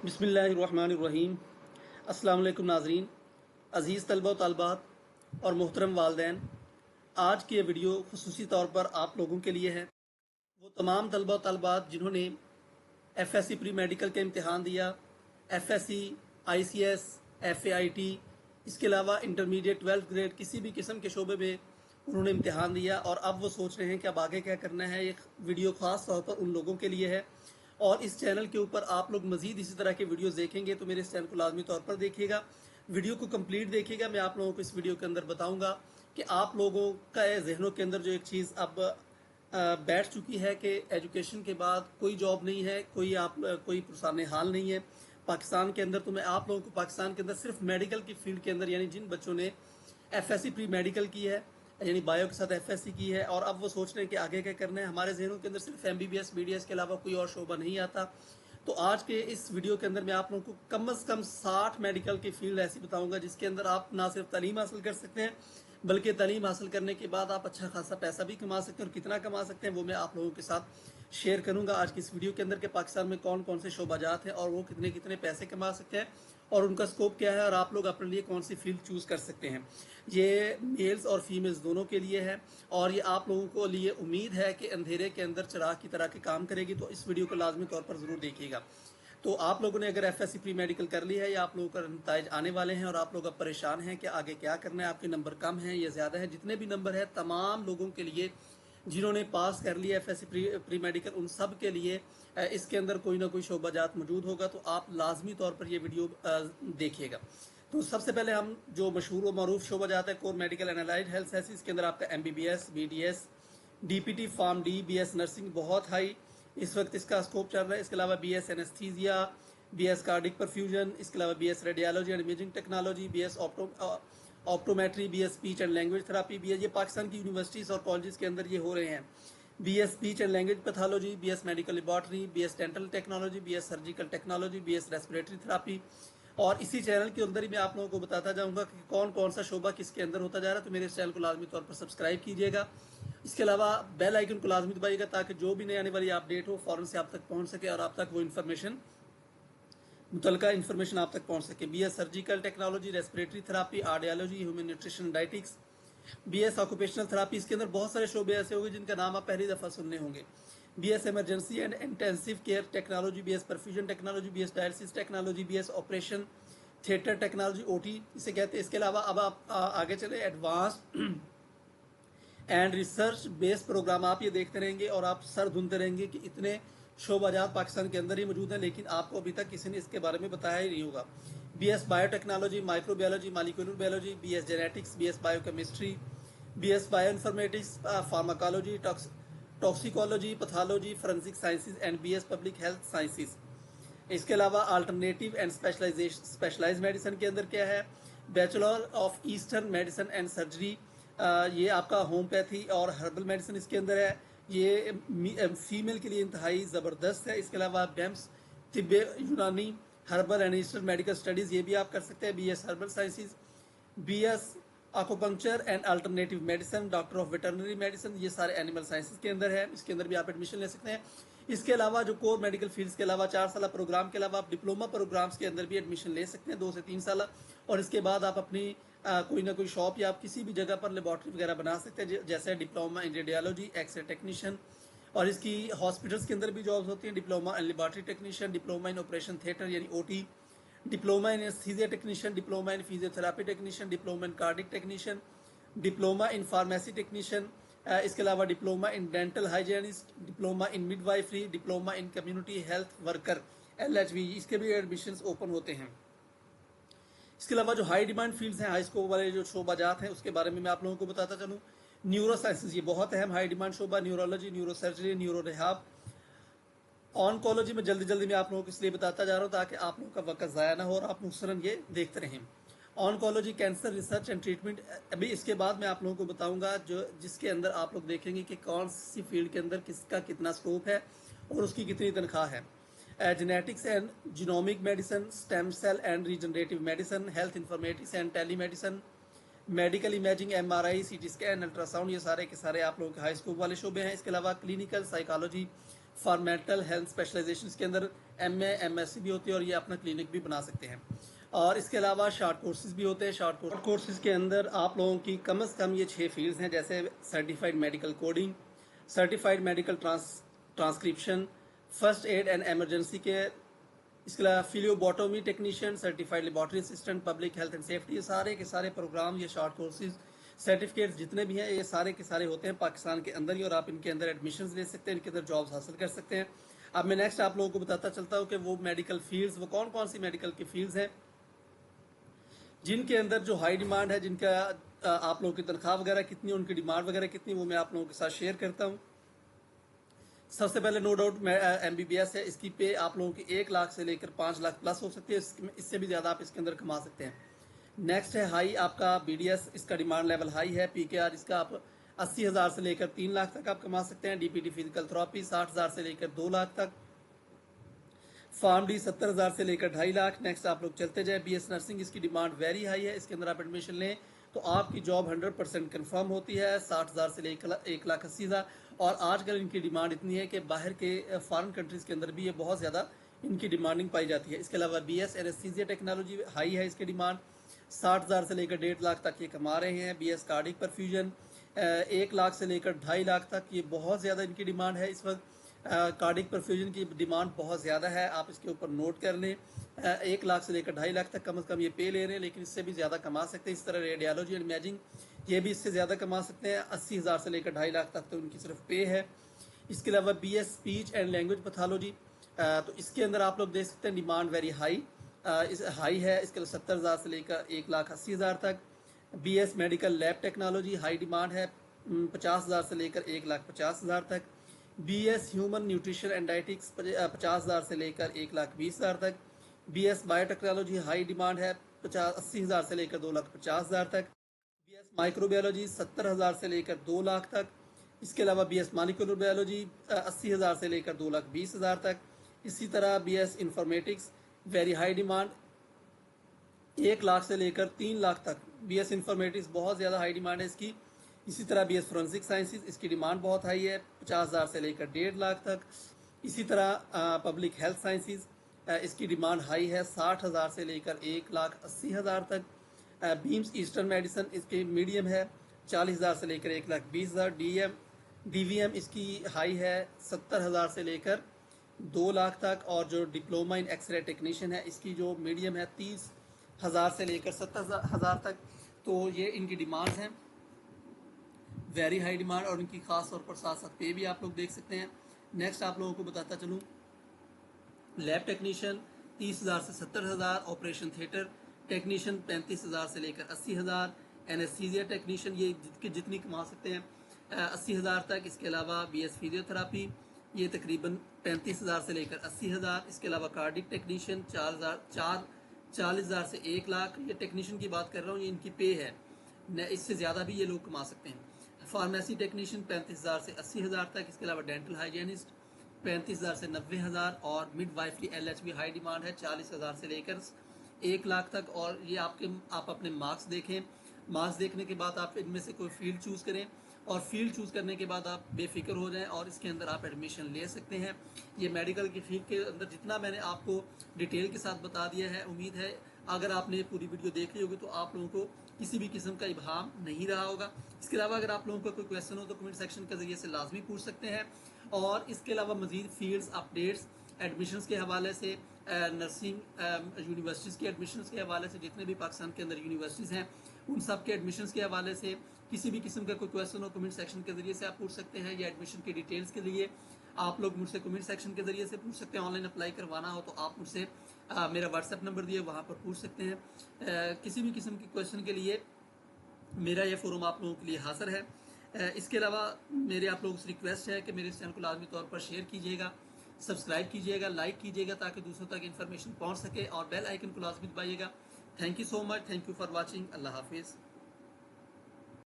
बिस्मिल्लाहिर्रहमानिर्रहीम। अस्सलाम वालेकुम नाजरीन, अज़ीज़ तलबा व तालबात और मोहतरम वालदैन। आज की ये वीडियो खुसूसी तौर पर आप लोगों के लिए है, वो तमाम तलबा व तालबात जिन्होंने एफएससी प्री मेडिकल का इम्तहान दिया, एफएससी, आईसीएस, एफएआईटी, इसके अलावा इंटरमीडिएट 12th ग्रेड किसी भी किस्म के शोबे में उन्होंने इम्तहान दिया और अब वो सोच रहे हैं कि अब आगे क्या करना है। ये वीडियो ख़ास तौर पर उन लोगों के लिए है और इस चैनल के ऊपर आप लोग मज़ीद इसी तरह के वीडियोस देखेंगे तो मेरे इस चैनल को लाजमी तौर पर देखिएगा, वीडियो को कंप्लीट देखिएगा। मैं आप लोगों को इस वीडियो के अंदर बताऊंगा कि आप लोगों का जहनों के अंदर जो एक चीज़ अब बैठ चुकी है कि एजुकेशन के बाद कोई जॉब नहीं है, कोई पुरसाने हाल नहीं है पाकिस्तान के अंदर। तो मैं आप लोगों को पाकिस्तान के अंदर सिर्फ मेडिकल की फील्ड के अंदर, यानी जिन बच्चों ने एफएससी प्री मेडिकल की है, यानी बायो के साथ एफएससी की है और अब वो सोच रहे हैं कि आगे क्या करना है, हमारे जहनों के अंदर सिर्फ एमबीबीएस बीडीएस के अलावा कोई और शोबा नहीं आता। तो आज के इस वीडियो के अंदर मैं आप लोगों को कम से कम 60 मेडिकल की फील्ड ऐसी बताऊंगा जिसके अंदर आप ना सिर्फ तालीम हासिल कर सकते हैं बल्कि तालीम हासिल करने के बाद आप अच्छा खासा पैसा भी कमा सकते हैं। और कितना कमा सकते हैं वो मैं आप लोगों के साथ शेयर करूंगा आज की इस वीडियो के अंदर कि पाकिस्तान में कौन कौन से शोबाजात हैं और वो कितने कितने पैसे कमा सकते हैं और उनका स्कोप क्या है और आप लोग अपने लिए कौन सी फील्ड चूज़ कर सकते हैं। ये मेल्स और फीमेल्स दोनों के लिए है और ये आप लोगों को लिए उम्मीद है कि अंधेरे के अंदर चिराग की तरह के काम करेगी। तो इस वीडियो को लाजमी तौर पर ज़रूर देखिएगा। तो आप लोगों ने अगर एफएससी प्री मेडिकल कर ली है या आप लोगों का नताइज आने वाले हैं और आप लोग अब परेशान हैं कि आगे क्या करना है, आपके नंबर कम हैं या ज़्यादा है, जितने भी नंबर है तमाम लोगों के लिए जिन्होंने पास कर लिया एफएससी प्री मेडिकल उन सब के लिए इसके अंदर कोई ना कोई शोबाजात मौजूद होगा। तो आप लाजमी तौर पर ये वीडियो देखिएगा। तो सबसे पहले हम जो मशहूर व मरूफ शोबाजात है, core medical and allied health sciences, इसके अंदर आपका MBBS, BDS, DPT, pharm D, BS nursing बहुत हाई इस वक्त इसका स्कोप चल रहा है। इसके अलावा BS anaesthesia, BS cardiac perfusion, इसके अलावा BS radiology and imaging technology, BS optometry, BS speech and language therapy, BS, ये पाकिस्तान की यूनिवर्सिटीज़ और कॉलेजेस के अंदर ये हो रहे हैं। BS speech and language pathology, BS medical laboratory, BS dental technology, BS surgical technology, BS respiratory therapy. और इसी चैनल के अंदर ही मैं आप लोगों को बताता जाऊंगा कि कौन कौन सा शोबा किसके अंदर होता जा रहा है। तो मेरे इस चैनल को लाजमी तौर पर सब्सक्राइब कीजिएगा। इसके अलावा बेल आइकन को लाजमी दबाइएगा ताकि जो भी नई आने वाली अपडेट हो फ़ौरन से आप तक पहुंच सके और आप तक वो इन्फॉर्मेशन, मुतलका इन्फॉर्मेशन आप तक पहुंच सके। BS surgical technology, respiratory therapy, audiology, human nutrition dietetics, BS occupational therapy, इसके अंदर बहुत सारे शोबे ऐसे होंगे जिनका नाम आप पहली दफ़ा सुनने होंगे। BS emergency and intensive care technology, BS perfusion technology, BS dialysis technology, BS operation theatre technology, OT इसे कहते हैं। इसके अलावा अब आप आगे चले advance and research based programme आप ये देखते रहेंगे और आप सर धुनते रहेंगे कि इतने शोबाजात पाकिस्तान के अंदर ही मौजूद हैं, लेकिन आपको अभी तक किसी ने इसके बारे में बताया ही नहीं होगा। BS biotechnology, microbiology, molecular biology, BS genetics, BS biochemistry, BS bioinformatics, pharmacology, toxicology, pathology, forensic sciences and BS public health sciences. इसके अलावा अल्टरनेटिव एंड स्पेशलाइज मेडिसिन के अंदर क्या है, bachelor of eastern medicine and surgery, ये आपका homeopathy और herbal medicine इसके अंदर है। ये फीमेल के लिए इंतहाई ज़बरदस्त है। इसके अलावा बेम्स तिब्बे यूनानी, herbal and eastern medical studies, ये भी आप कर सकते हैं। BS herbal sciences, BS acupuncture and alternative medicine, doctor of veterinary medicine, ये सारे एनिमल साइंसेज के अंदर है। इसके अंदर भी आप एडमिशन ले सकते हैं। इसके अलावा जो कोर मेडिकल फील्ड्स के अलावा 4 साल प्रोग्राम के अलावा आप डिप्लोमा प्रोग्राम्स के अंदर भी एडमिशन ले सकते हैं 2 से 3 साल। और इसके बाद आप अपनी कोई ना कोई शॉप या आप किसी भी जगह पर लेबॉर्ट्री वगैरह बना सकते हैं, जैसे diploma in radiology, x-ray technician. और इसकी हॉस्पिटल्स के अंदर भी जॉब्स होती हैं, diploma in laboratory technician, diploma in operation theatre यानी OT, diploma in anaesthesia technician, diploma in physiotherapy technician, diploma in cardiac technician, diploma in pharmacy technician, इसके अलावा diploma in dental hygienist, diploma in midwifery, diploma in community health worker LHV, इसके भी admissions open होते हैं। इसके अलावा जो high demand fields हैं, हाई स्कोप वाले जो शोबाजात हैं, उसके बारे में मैं आप लोगों को बताता चलूँ। न्यूरो साइंसेज, ये बहुत अहम हाई डिमांड शोबा, neurology, neuro surgery, neuro rehab, oncology में जल्दी जल्दी मैं आप लोगों को इसलिए बताता जा रहा हूँ ताकि आप लोगों का वक्त ज़ाया ना हो और आप मुख्तसरन ये देखते रहें। Oncology, cancer research and treatment, अभी इसके बाद मैं आप लोगों को बताऊंगा जो जिसके अंदर आप लोग देखेंगे कि कौन सी फील्ड के अंदर किसका कितना स्कोप है और उसकी कितनी तनख्वाह है। Genetics and genomic medicine, stem cell and regenerative medicine, health informatics and telemedicine, medical imaging, MRI, CT scan, ultrasound, ये सारे के सारे आप लोगों के हाई स्कोप वाले शोबे हैं। इसके अलावा clinical psychology, for mental health specialization, اس کے اندر MA MSc بھی ہوتی ہے اور یہ اپنا کلینک بھی بنا سکتے ہیں. اور اس کے علاوہ شارٹ کورسز بھی ہوتے ہیں. شارٹ کورسز کے اندر آپ لوگوں کی کم از کم یہ 6 فیلڈز ہیں، جیسے certified medical coding, certified medical transcription, first aid and emergency care, اس کے علاوہ phlebotomy technician, certified laboratory assistant, public health and safety. یہ سارے کے سارے پروگرام، یہ شارٹ کورسز، سرٹیفکیٹس جتنے بھی ہیں، یہ سارے کے سارے ہوتے ہیں پاکستان کے اندر ہی، اور آپ ان کے اندر ایڈمیشنز لے سکتے ہیں، ان کے اندر جابس حاصل کر سکتے ہیں. اب میں نیکسٹ آپ لوگوں کو بتاتا چلتا ہوں کہ وہ میڈیکل فیلڈز، وہ کون کون سی میڈیکل کی فیلڈز ہیں جن کے اندر جو ہائی ڈیمانڈ ہے، جن کا آپ لوگوں کی تنخواہ وغیرہ کتنی، ان کی ڈیمانڈ وغیرہ کتنی، وہ میں آپ لوگوں کے ساتھ شیئر کرتا ہوں. سب سے پہلے نو ڈاؤٹ MBBS ہے. اس کی پے آپ لوگوں کی 1 لاکھ سے لے کر 5 لاکھ پلس ہو سکتی ہے، اس سے بھی زیادہ آپ اس کے اندر کما سکتے ہیں. نیکسٹ ہے ہائی آپ کا BDS، اس کا ڈیمانڈ لیول ہائی ہے. PKR اس کا آپ 80,000 سے لے کر 3 لاکھ تک آپ کما سکتے ہیں. DPT فزیکل تھراپی 60,000 سے لے کر 2 لاکھ تک. فارم ڈی 70,000 سے لے کر 2.5 لاکھ. نیکسٹ آپ لوگ چلتے جائیں. BS نرسنگ، اس کی ڈیمانڈ ویری ہائی ہے. اس کے اندر آپ ایڈمیشن لیں تو آپ کی جاب 100% کنفرم ہوتی ہے. 60,000 سے لے کر 1,80,000. اور آج کل ان کی ڈیمانڈ اتنی ہے کہ باہر کے فارن کنٹریز کے اندر بھی یہ بہت زیادہ ان کی ڈیمانڈنگ پائی جاتی ہے. اس کے علاوہ BS اینستھیزیا ٹیکنالوجی ہائی ہے. اس کی ڈیمانڈ 60,000 سے لے کر 1.5 لاکھ تک یہ کما رہے ہیں. BS کارڈک پرفیوژن 1 لاکھ سے لے کر 2.5 لاکھ تک، یہ بہت زیادہ ان کی ڈیمانڈ ہے اس وقت. کارڈک پرفیوژن کی ڈیمانڈ بہت زیادہ ہے، آپ اس کے اوپر نوٹ کر لیں. 1 لاکھ سے لے کر 2.5 لاکھ تک کم از کم یہ پے لے رہے ہیں، لیکن اس سے بھی زیادہ کما سکتے ہیں. اس طرح ریڈیالوجی اینڈ امیجنگ، یہ بھی اس سے زیادہ کما سکتے ہیں. 80,000 سے لے کر 2.5 لاکھ تک تو ان کی صرف پے ہے. اس کے علاوہ BS speech and language pathology, تو اس کے اندر آپ لوگ دیکھ سکتے ہیں ڈیمانڈ ویری ہائی ہے. اس کے علاوہ 70,000 سے لے کر 1,80,000 تک. BS medical lab technology high demand ہے، 50,000 سے لے کر 1,50,000 تک. BS ہیومن نیوٹریشن اینڈ ڈائٹکس 50,000 سے لے کر 1,20,000 تک. BS bio technology high demand ہے، 80,000 سے لے کر 2,50,000 تک. BS مائکرو بایولوجی 70,000 سے لے کر 2 لاکھ تک. اس کے علاوہ BS مالیکولر بایولوجی 80,000 سے لے کر 2,20,000 تک. اسی طرح BS informatics very high demand 1 lakh سے لے کر 3 لاکھ تک. BS انفارمیٹکس بہت زیادہ ہائی ڈیمانڈ ہے اس کی. اسی طرح BS فورنسک سائنسز، اس کی ڈیمانڈ بہت ہائی ہے، 50,000 سے لے کر 1.5 لاکھ تک. اسی طرح پبلک ہیلتھ سائنسز، اس کی ڈیمانڈ ہائی ہے، 60,000 سے لے کر 1,80,000 تک. بیمس ایسٹرن میڈیسن اس کی میڈیم ہے، 40,000 سے لے کر 1,20,000. DVM اس کی ہائی ہے، 70,000 سے لے کر 2 لاکھ تک. اور جو diploma in X ray technician ہے، اس کی جو میڈیم ہے 30,000 سے لے کر 70,000 تک. تو یہ ان کی ڈیمانڈز ہیں، ویری ہائی ڈیمانڈ، اور ان کی خاص طور پر ساتھ ساتھ پے بھی آپ لوگ دیکھ سکتے ہیں. نیکسٹ آپ لوگوں کو بتاتا چلوں، لیب ٹیکنیشین 30,000 سے 70,000. آپریشن تھیٹر ٹیکنیشین 35,000 سے لے کر 80,000. اینستھیزیا ٹیکنیشین یہ جتنی کما سکتے ہیں 80,000 تک. اس کے علاوہ BS فزیوتھراپی یہ تقریباً 35,000 سے لے کر 80,000. اس کے علاوہ کارڈک ٹیکنیشین 40,000 سے 1 لاکھ. یہ ٹیکنیشین کی بات کر رہا ہوں، یہ ان کی پے ہے، اس سے زیادہ بھی یہ لوگ کما سکتے ہیں. فارمیسی ٹیکنیشین 35,000 سے 80,000 تک. اس کے علاوہ ڈینٹل ہائیجینسٹ 35,000 سے 90,000. اور مڈ وائفری LH بھی ہائی ڈیمانڈ ہے، 40,000 سے لے کر 1 لاکھ تک. اور یہ آپ اپنے مارکس دیکھیں، مارکس دیکھنے کے بعد آپ ان میں سے کوئی فیلڈ چوز کریں، اور فیلڈ چوز کرنے کے بعد آپ بے فکر ہو جائیں اور اس کے اندر آپ ایڈمیشن لے سکتے ہیں. یہ میڈیکل کی فیلڈ کے اندر جتنا میں نے آپ کو ڈیٹیل کے ساتھ بتا دیا ہے، امید ہے اگر آپ نے پوری ویڈیو دیکھ لی ہوگی تو آپ لوگوں کو کسی بھی قسم کا ابہام نہیں رہا ہوگا. اس کے علاوہ اگر آپ لوگوں کا کوئی کویشچن ہو تو کمنٹ سیکشن کے ذریعے سے لازمی پوچھ سکتے ہیں. اور اس کے علاوہ مزید فیلڈز اپڈیٹس ایڈمیشنز کے حوالے سے، نرسنگ یونیورسٹیز کے ایڈمیشنز کے حوالے سے، جتنے بھی پاکستان کے اندر یونیورسٹیز ہیں ان سب کے ایڈمیشنز کے حوالے سے کسی بھی قسم کا کوئی کویشچن ہو کمنٹ سیکشن کے ذریعے سے آپ پوچھ سکتے ہیں. یا ایڈمیشن کی ڈیٹیلز کے لیے آپ لوگ مجھ سے کمنٹ سیکشن کے ذریعے سے پوچھ سکتے ہیں. آن لائن اپلائی کروانا ہو تو آپ مجھ سے میرا واٹس ایپ نمبر دیے، وہاں پر پوچھ سکتے ہیں. کسی بھی قسم کی کویشچن کے لیے میرا یہ فورم آپ لوگوں کے لیے حاضر ہے. اس کے علاوہ میرے آپ لوگوں سے ریکویسٹ ہے کہ میرے اس چینل کو لازمی طور پر شیئر کیجیے گا، سبسکرائب کیجیے گا، لائک کیجیے گا تاکہ دوسروں تک انفارمیشن پہنچ سکے، اور بیل آئیکن کو لازمی دبائیے گا. Thank you so much, thank you for watching. اللہ حافظ.